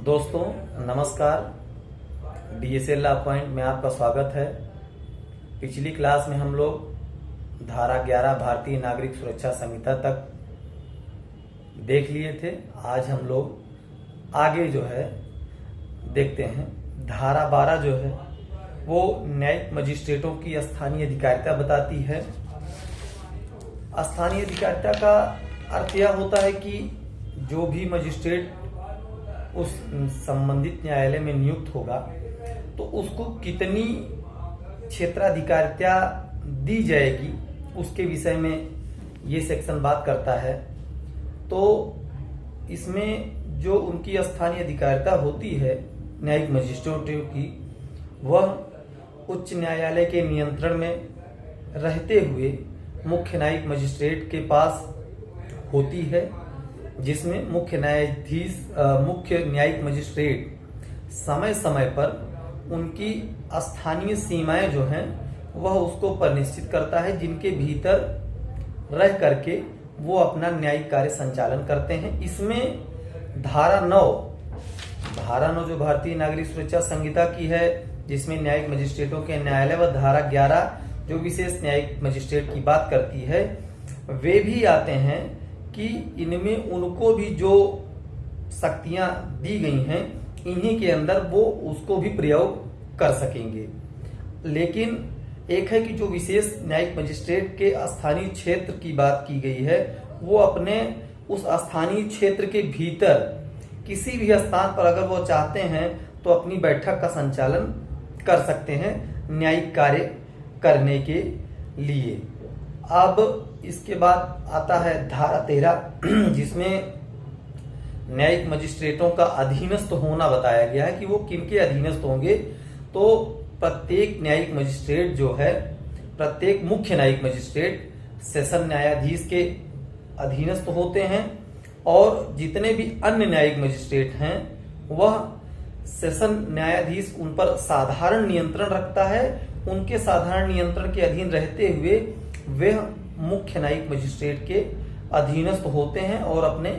दोस्तों नमस्कार। DSL law point में आपका स्वागत है। पिछली क्लास में हम लोग धारा 11 भारतीय नागरिक सुरक्षा संहिता तक देख लिए थे। आज हम लोग आगे जो है देखते हैं। धारा 12 जो है वो न्यायिक मजिस्ट्रेटों की स्थानीय अधिकारिता बताती है। स्थानीय अधिकारिता का अर्थ यह होता है कि जो भी मजिस्ट्रेट उस संबंधित न्यायालय में नियुक्त होगा तो उसको कितनी क्षेत्राधिकारिता दी जाएगी उसके विषय में ये सेक्शन बात करता है। तो इसमें जो उनकी स्थानीय अधिकारिता होती है न्यायिक मजिस्ट्रेटों की, वह उच्च न्यायालय के नियंत्रण में रहते हुए मुख्य न्यायिक मजिस्ट्रेट के पास होती है, जिसमें मुख्य न्यायिक मजिस्ट्रेट समय समय पर उनकी स्थानीय सीमाएं जो हैं वह उसको परिनिश्चित करता है, जिनके भीतर रह करके वो अपना न्यायिक कार्य संचालन करते हैं। इसमें धारा 9 जो भारतीय नागरिक सुरक्षा संहिता की है, जिसमें न्यायिक मजिस्ट्रेटों के न्यायालय, व धारा 11 जो विशेष न्यायिक मजिस्ट्रेट की बात करती है, वे भी आते हैं कि इनमें उनको भी जो शक्तियां दी गई हैं इन्हीं के अंदर वो उसको भी प्रयोग कर सकेंगे। लेकिन एक है कि जो विशेष न्यायिक मजिस्ट्रेट के स्थानीय क्षेत्र की बात की गई है, वो अपने उस स्थानीय क्षेत्र के भीतर किसी भी स्थान पर अगर वो चाहते हैं तो अपनी बैठक का संचालन कर सकते हैं न्यायिक कार्य करने के लिए। अब इसके बाद आता है धारा 13, जिसमें न्यायिक मजिस्ट्रेटों का अधीनस्थ होना बताया गया है कि वो किनके अधीनस्थ होंगे। तो प्रत्येक न्यायिक मजिस्ट्रेट जो है, प्रत्येक मुख्य न्यायिक मजिस्ट्रेट सेशन न्यायाधीश के अधीनस्थ होते हैं, और जितने भी अन्य न्यायिक मजिस्ट्रेट हैं वह सेशन न्यायाधीश उन पर साधारण नियंत्रण रखता है। उनके साधारण नियंत्रण के अधीन रहते हुए वे मुख्य न्यायिक मजिस्ट्रेट के अधीनस्थ होते हैं और अपने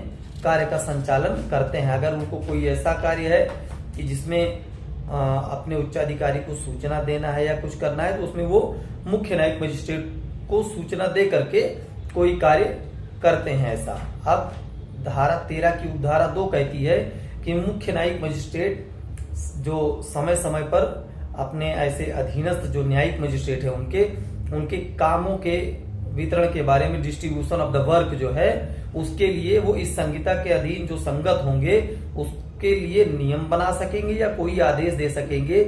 कार्य का संचालन करते हैं। अगर उनको कोई ऐसा कार्य है कि जिसमें अपने उच्चाधिकारी को सूचना देना है या कुछ करना है, तो उसमें वो मुख्य न्यायिक मजिस्ट्रेट को सूचना दे करके कोई कार्य करते हैं ऐसा। अब धारा 13 की उपधारा 2 कहती है कि मुख्य न्यायिक मजिस्ट्रेट जो समय समय पर अपने ऐसे अधीनस्थ जो न्यायिक मजिस्ट्रेट है उनके कामों के वितरण के बारे में, डिस्ट्रीब्यूशन ऑफ द वर्क जो है, उसके लिए वो इस संहिता के अधीन जो संगत होंगे उसके लिए नियम बना सकेंगे या कोई आदेश दे सकेंगे।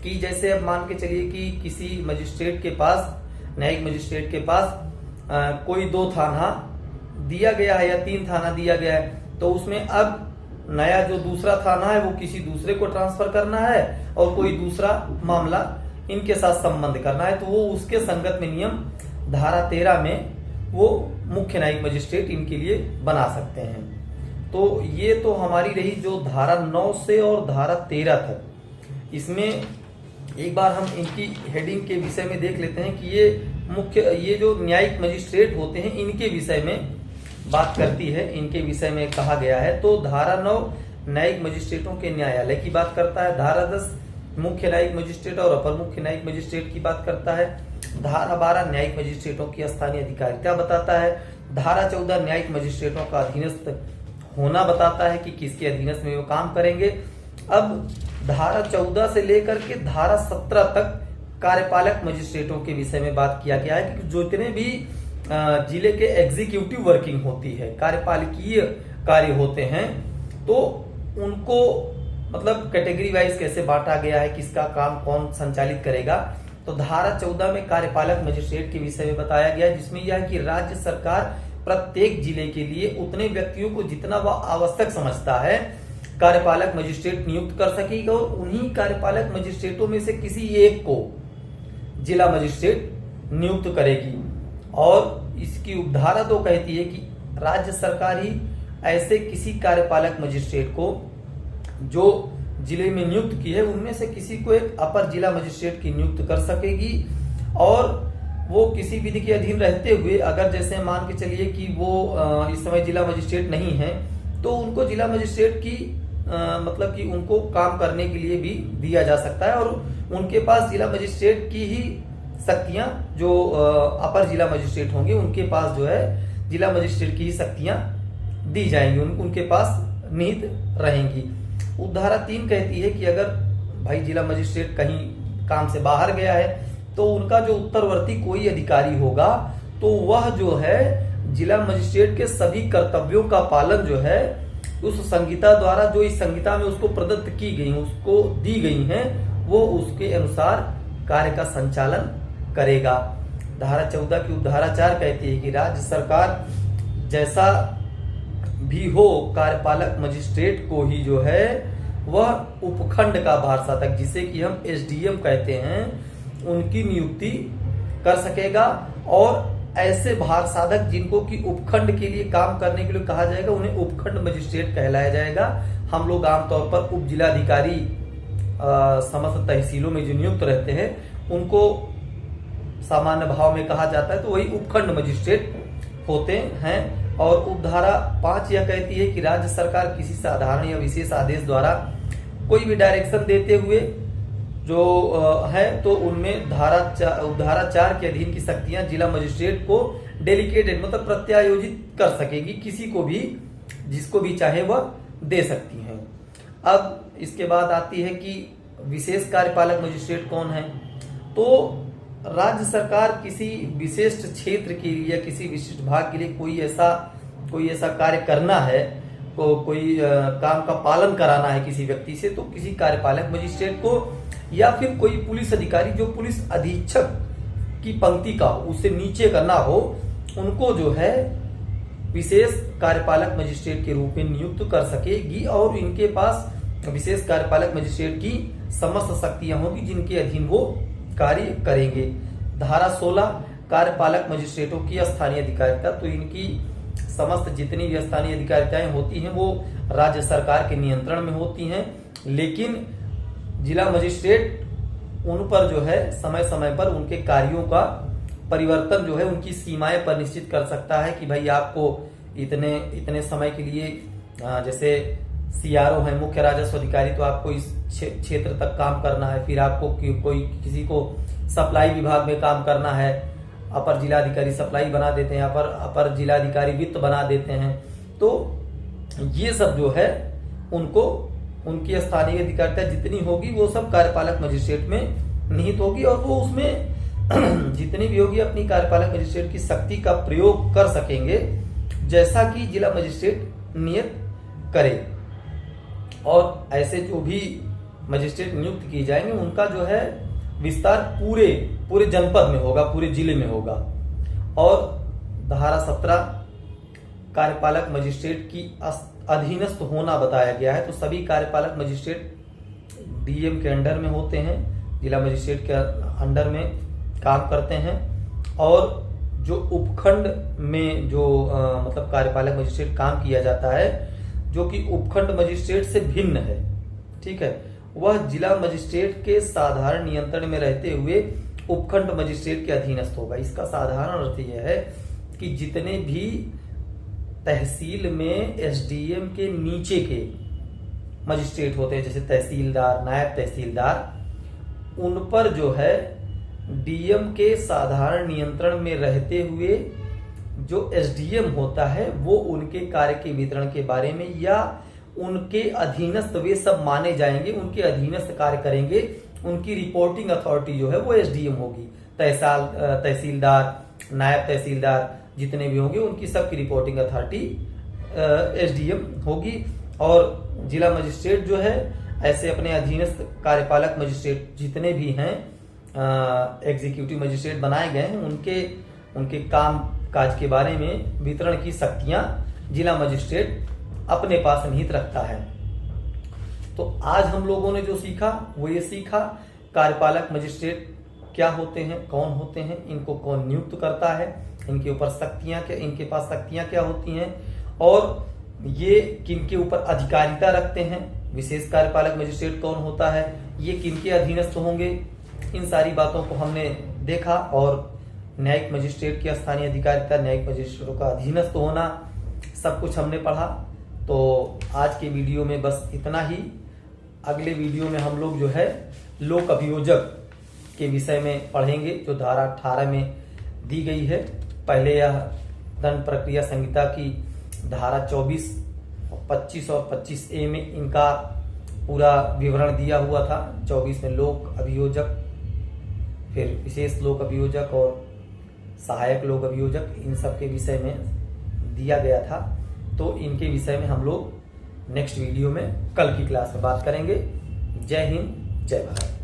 कि जैसे अब मान के चलिए कि किसी मजिस्ट्रेट के पास, न्यायिक मजिस्ट्रेट के पास कोई 2 थाना दिया गया है या 3 थाना दिया गया है, तो उसमें अब नया जो दूसरा थाना है वो किसी दूसरे को ट्रांसफर करना है और कोई दूसरा मामला इनके साथ संबंध करना है, तो वो उसके संगत में नियम धारा 13 में वो मुख्य न्यायिक मजिस्ट्रेट इनके लिए बना सकते हैं। तो ये तो हमारी रही जो धारा 9 से और धारा 13 तक। इसमें एक बार हम इनकी हेडिंग के विषय में देख लेते हैं कि ये जो न्यायिक मजिस्ट्रेट होते हैं इनके विषय में बात करती है। इनके विषय में कहा गया है, तो धारा 9 न्यायिक मजिस्ट्रेटों के न्यायालय की बात करता है। धारा 10 मुख्य न्यायिक मजिस्ट्रेट और अपर मुख्य न्यायिक मजिस्ट्रेट की बात करता है। धारा 12 न्यायिक मजिस्ट्रेटों की स्थानीय अधिकारिता बताता है। धारा 14 न्यायिक मजिस्ट्रेटों का अधीनस्थ होना बताता है कि किसके अधीनस्थ में वो काम करेंगे। अब धारा 14 से लेकर के धारा 17 तक कार्यपालक मजिस्ट्रेटों के विषय में बात किया गया है कि जो जितने भी जिले के एग्जीक्यूटिव वर्किंग होती है, कार्यपालकीय कार्य होते हैं, तो उनको मतलब कैटेगरी वाइज कैसे बांटा गया है, किसका काम कौन संचालित करेगा। तो धारा 14 में कार्यपालक मजिस्ट्रेट के विषय में बताया गया है, जिसमें यह है कि राज्य सरकार प्रत्येक जिले के लिए उतने व्यक्तियों को जितना वह आवश्यक समझता है कार्यपालक मजिस्ट्रेट नियुक्त कर सकेगी, और उन्हीं कार्यपालक मजिस्ट्रेटों में से किसी एक को जिला मजिस्ट्रेट नियुक्त करेगी। और इसकी उपधारा 2 कहती है कि राज्य सरकार ही ऐसे किसी कार्यपालक मजिस्ट्रेट को जो जिले में नियुक्त की है उनमें से किसी को एक अपर जिला मजिस्ट्रेट की नियुक्त कर सकेगी, और वो किसी विधि के अधीन रहते हुए, अगर जैसे मान के चलिए कि वो इस समय जिला मजिस्ट्रेट नहीं है, तो उनको जिला मजिस्ट्रेट की मतलब कि उनको काम करने के लिए भी दिया जा सकता है, और उनके पास जिला मजिस्ट्रेट की ही शक्तियां, जो अपर जिला मजिस्ट्रेट होंगे उनके पास जो है जिला मजिस्ट्रेट की ही शक्तियां दी जाएंगी, उनके पास निहित रहेंगी। उपधारा 3 कहती है कि अगर भाई जिला मजिस्ट्रेट कहीं काम से बाहर गया है तो उनका जो उत्तरवर्ती कोई अधिकारी होगा तो वह जो है जिला मजिस्ट्रेट के सभी कर्तव्यों का पालन जो है उस संहिता द्वारा, जो इस संहिता में उसको प्रदत्त की गई, उसको दी गई हैं, वो उसके अनुसार कार्य का संचालन करेगा। धारा 14 की उपधारा 4 कहती है कि राज्य सरकार जैसा भी हो कार्यपालक मजिस्ट्रेट को ही जो है वह उपखंड का भार साधक, जिसे कि हम एसडीएम कहते हैं, उनकी नियुक्ति कर सकेगा। और ऐसे भार साधक जिनको कि उपखंड के लिए काम करने के लिए कहा जाएगा उन्हें उपखंड मजिस्ट्रेट कहलाया जाएगा। हम लोग आमतौर पर उप जिलाधिकारी समस्त तहसीलों में जो नियुक्त रहते हैं उनको सामान्य भाव में कहा जाता है, तो वही उपखंड मजिस्ट्रेट होते हैं। और उपधारा 5 यह कहती है कि राज्य सरकार किसी साधारण या विशेष आदेश द्वारा कोई भी डायरेक्शन देते हुए जो है तो उनमें उपधारा 4 के अधीन की शक्तियां जिला मजिस्ट्रेट को डेलीकेटेड मतलब प्रत्यायोजित कर सकेगी, किसी को भी जिसको भी चाहे वह दे सकती हैं। अब इसके बाद आती है कि विशेष कार्यपालक मजिस्ट्रेट कौन है। तो राज्य सरकार किसी विशिष्ट क्षेत्र के लिए या किसी विशिष्ट भाग के लिए कोई ऐसा कार्य करना है, कोई काम का पालन कराना है किसी व्यक्ति से, तो किसी कार्यपालक मजिस्ट्रेट को या फिर कोई पुलिस अधिकारी जो पुलिस अधीक्षक की पंक्ति का उससे नीचे का ना हो, उनको जो है विशेष कार्यपालक मजिस्ट्रेट के रूप में नियुक्त कर सकेगी। और इनके पास विशेष कार्यपालक मजिस्ट्रेट की समस्त शक्तियां होगी जिनके अधीन वो कार्य करेंगे। धारा 16 कार्यपालक मजिस्ट्रेटों की स्थानीय अधिकारिता, तो इनकी समस्त जितनी भी स्थानीय अधिकारिताएं होती हैं वो राज्य सरकार के नियंत्रण में होती हैं, लेकिन जिला मजिस्ट्रेट उन पर जो है समय समय पर उनके कार्यों का परिवर्तन जो है उनकी सीमाएं पर निश्चित कर सकता है कि भाई आपको इतने समय के लिए, जैसे सीआरओ है मुख्य राजस्व अधिकारी, तो आपको इस क्षेत्र तक काम करना है, फिर आपको कोई किसी को सप्लाई विभाग में काम करना है, अपर जिलाधिकारी सप्लाई बना देते हैं, अपर जिलाधिकारी वित्त बना देते हैं। तो ये सब जो है उनको उनकी स्थानीय अधिकारिता जितनी होगी वो सब कार्यपालक मजिस्ट्रेट में निहित होगी, और वो उसमें जितनी भी होगी अपनी कार्यपालक मजिस्ट्रेट की शक्ति का प्रयोग कर सकेंगे जैसा कि जिला मजिस्ट्रेट नियत करे। और ऐसे जो भी मजिस्ट्रेट नियुक्त किए जाएंगे उनका जो है विस्तार पूरे जनपद में होगा, पूरे जिले में होगा। और धारा 17 कार्यपालक मजिस्ट्रेट की अधीनस्थ होना बताया गया है। तो सभी कार्यपालक मजिस्ट्रेट डीएम के अंडर में होते हैं, जिला मजिस्ट्रेट के अंडर में काम करते हैं। और जो उपखंड में जो मतलब कार्यपालक मजिस्ट्रेट काम किया जाता है जो कि उपखंड मजिस्ट्रेट से भिन्न है, ठीक है, वह जिला मजिस्ट्रेट के साधारण नियंत्रण में रहते हुए उपखंड मजिस्ट्रेट के अधीनस्थ होगा। इसका साधारण अर्थ यह है कि जितने भी तहसील में एसडीएम के नीचे के मजिस्ट्रेट होते हैं, जैसे तहसीलदार, नायब तहसीलदार, उन पर जो है डीएम के साधारण नियंत्रण में रहते हुए जो एसडीएम होता है वो उनके कार्य के वितरण के बारे में या उनके अधीनस्थ वे सब माने जाएंगे, उनके अधीनस्थ कार्य करेंगे। उनकी रिपोर्टिंग अथॉरिटी जो है वो एसडीएम होगी। तहसीलदार, नायब तहसीलदार जितने भी होंगे उनकी सबकी रिपोर्टिंग अथॉरिटी एसडीएम होगी। और जिला मजिस्ट्रेट जो है ऐसे अपने अधीनस्थ कार्यपालक मजिस्ट्रेट जितने भी हैं, एग्जीक्यूटिव मजिस्ट्रेट बनाए गए हैं, उनके काम काज के बारे में वितरण की शक्तियां जिला मजिस्ट्रेट अपने पास निहित रखता है। तो आज हम लोगों ने जो सीखा वो ये सीखा कार्यपालक मजिस्ट्रेट क्या होते हैं, कौन होते हैं, इनको कौन नियुक्त करता है, इनके ऊपर शक्तियां क्या, इनके पास शक्तियां क्या होती हैं और ये किनके ऊपर अधिकारिता रखते हैं। विशेष कार्यपालक मजिस्ट्रेट कौन होता है, ये किनके अधीनस्थ होंगे, इन सारी बातों को हमने देखा। और न्यायिक मजिस्ट्रेट की स्थानीय अधिकारिता, न्यायिक मजिस्ट्रेटों का अधीनस्थ होना, सब कुछ हमने पढ़ा। तो आज के वीडियो में बस इतना ही। अगले वीडियो में हम लोग जो है लोक अभियोजक के विषय में पढ़ेंगे, जो धारा 18 में दी गई है। पहले यह दंड प्रक्रिया संहिता की धारा 24, 25 और 25A में इनका पूरा विवरण दिया हुआ था। 24 में लोक अभियोजक, फिर विशेष लोक अभियोजक और सहायक लोक अभियोजक, इन सब के विषय में दिया गया था। तो इनके विषय में हम लोग नेक्स्ट वीडियो में कल की क्लास में बात करेंगे। जय हिंद, जय भारत।